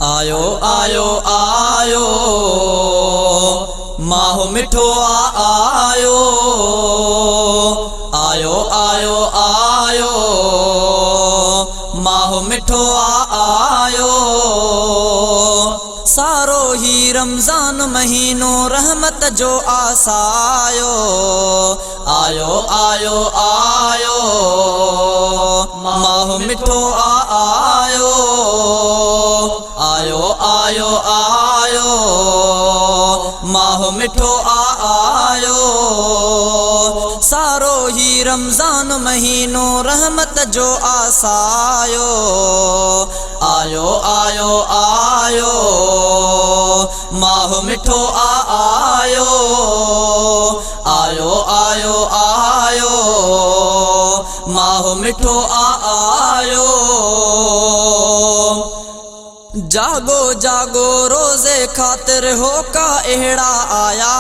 आयो आयो आयो माहो मिठो आयो आयो आयो आयो माहो मिठो आयो। सारो ही रमज़ान महीनो रहमत जो आसायो आयो आयो आयो माहो मिठो आयो आयो आयो आयो माहो मिठो आयो। सारो ही रमज़ान महीनो रहमत जो आसायो आयो आयो आयो माहो मिठो आयो आयो आयो आयो माहो मिठो आयो। जागो जागो रोज़े खातिर हो का अहिड़ा आया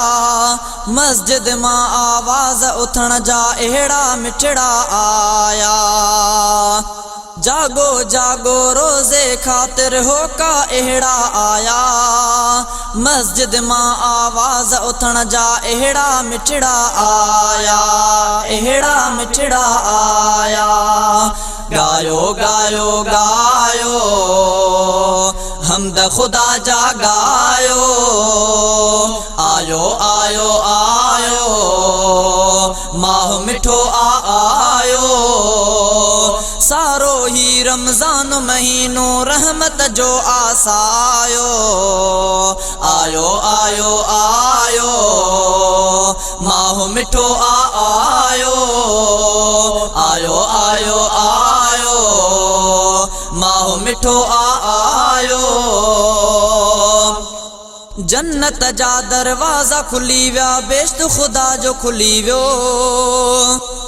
मस्जिद मां आवाज़ उथण जा अहिड़ा मिठड़ा आया। जागो जागो रोज़े खातिर हो का अहिड़ा आया मस्जिद मां आवाज़ उथण जा अहिड़ा मिठड़ा आया अहिड़ा मिठड़ा आया। गायो गायो गायो हमद खुदा जा गायो आयो आयो आयो माहो मिठो आयो। सारो ही रमज़ान महीनो रहमत जो आसायो आयो आयो आयो माहो मिठो आयो आयो आयो आयो माहो मिठो आयो। जन्नत जा दरवाज़ा खुली विया बेश्त खुदा जो खुली वियो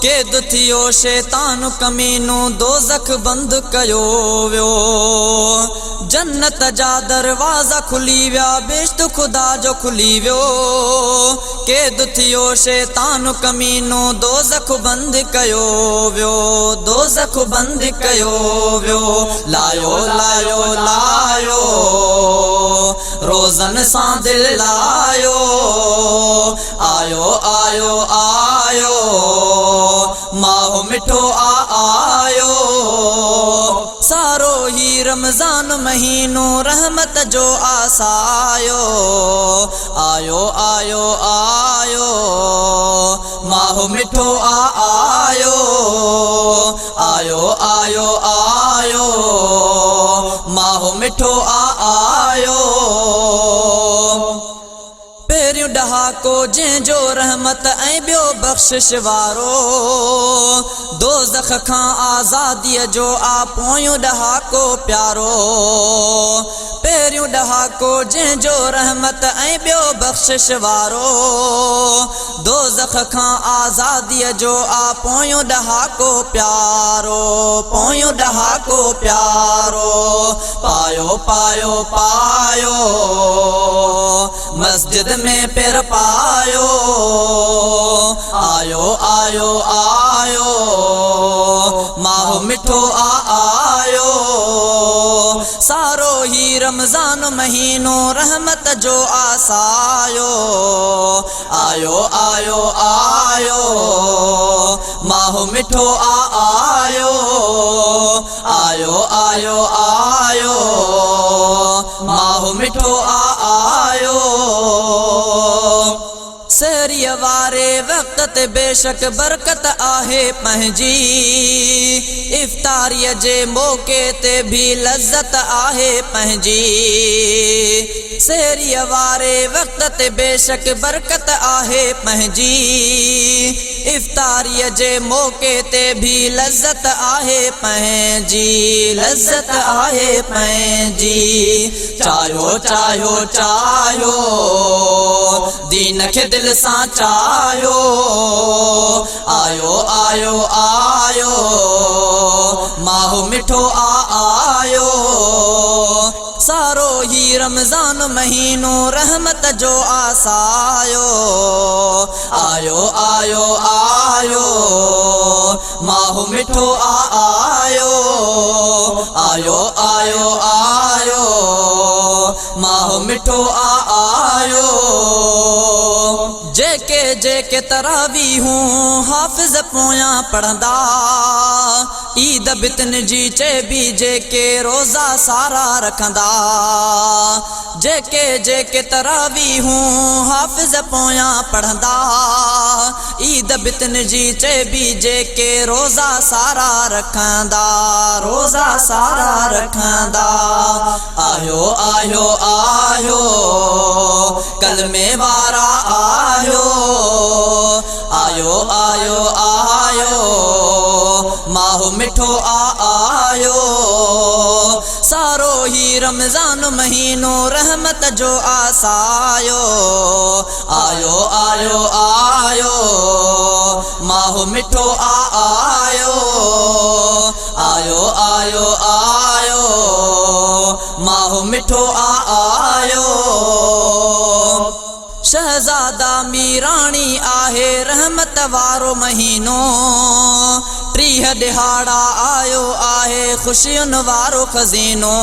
कैद थियो शैतान कमीनो दोज़ख बंद कयो वियो। जन्नत जा दरवाज़ा खुली विया बेश्त खुदा जो खुली वियो कैद थियो शैतान कमीनो दोज़ख बंद कयो वियो दोज़ख बंद कयो वियो। लायो लायो लायो रोज़न सां दिल लायो आयो आयो आयो माहो मिठो आयो। सारो ही रमज़ान महीनो रहमत जो आसायो आयो आयो आयो माहो मिठो आयो आयो आयो आयो माहो मिठो आयो। पहिरियों डहाको जंहिंजो रहमत ऐं ॿियो बख़्शिश वारो दोज़ख खां आज़ादीअ जो आ पोयों डहाको प्यारो। पहिरियों डहाको जंहिंजो रहमत ऐं ॿियो बख़्शिश वारो दोज़ख खां आज़ादीअ जो आ पोयों डहाको प्यारो पोयों डहाको प्यारो। पायो पायो पायो मस्जिद में पेर पायो आयो आयो आयो माहो मिठो आयो। सारो ही रमज़ान महीनो रहमत जो आसायो आयो आयो आयो माहो मिठो आयो आयो आयो आयो माहो मिठो आयो। सहरीअ वारे वक़्त ते बेशक बरकत आहे पंहिंजी इफ़्तारीअ जे मौक़े ते भी लज़्ज़त आहे पंहिंजी। सहरीअ वारे वक़्त ते बेशक बरकत आहे पंहिंजी इफ़्तारीअ जे मौक़े ते भी लज़्ज़त आहे पंहिंजी लज़्ज़त आहे पंहिंजी। चायो चायो चायो दीन खे दिल सां चायो आयो आयो आयो माहो मिठो आयो। सारो ही रमज़ान महीनो रहमत जो आसायो आयो आयो आयो माहो मिठो आयो आयो आयो आयो माहो मिठो आयो। जेके जेके तरावी हूँ हाफिज पोयां पढ़ंदा, ईद बितन जी चेबी जेके रोज़ा सारा रखंदा। जेके जेके तरावी हूँ हाफिज पोयां पढ़ंदा, ईद बितन जी चेबी जेके रोज़ा सारा रखंदा, रोज़ा सारा रखंदा। आयो आयो आयो कलमे वारा आयो, आयो आयो आयो माहो मिठो आयो। सारो ही रमज़ान महीनो रहमत जो आसायो, आयो आयो आयो माहो मिठो आयो, आयो आयो आयो माहो मिठो आयो। शहजादा मीराणी आहे रहमत वारो महीनो, 30 दिहाड़ा आयो आहे खुशियुनि वारो खज़ीनो।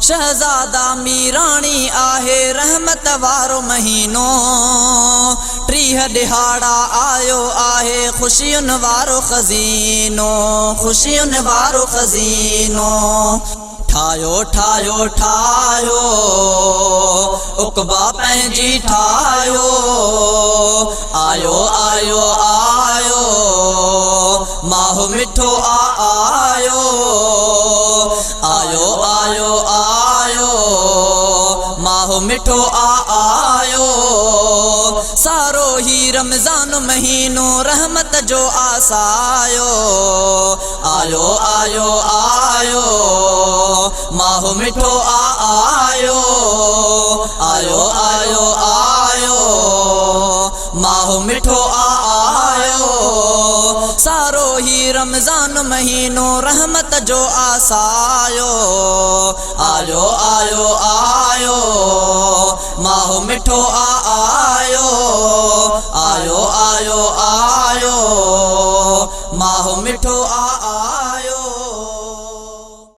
शहजादा मीराणी आहे रहमत वारो महीनो, 30 दिहाड़ा आयो आहे खुशियुनि वारो खज़ीनो, खुशियुनि वारो खज़ीनो। ठायो ठायो ठायो उकबा पंहिंजी ठायो, आयो आयो आयो माहो मिठो आयो, आयो आयो आयो माहो मिठो आयो। सारो ही रमज़ान महीनो रहमत जो आसायो, आयो आयो आयो माहो मिठो आयो, आयो आयो आयो माहो मिठो आयो। सारो ही रमज़ान महीनो रहमत जो आसायो, आयो आयो आयो माहो मिठो आयो, आयो आयो आयो माहो मिठो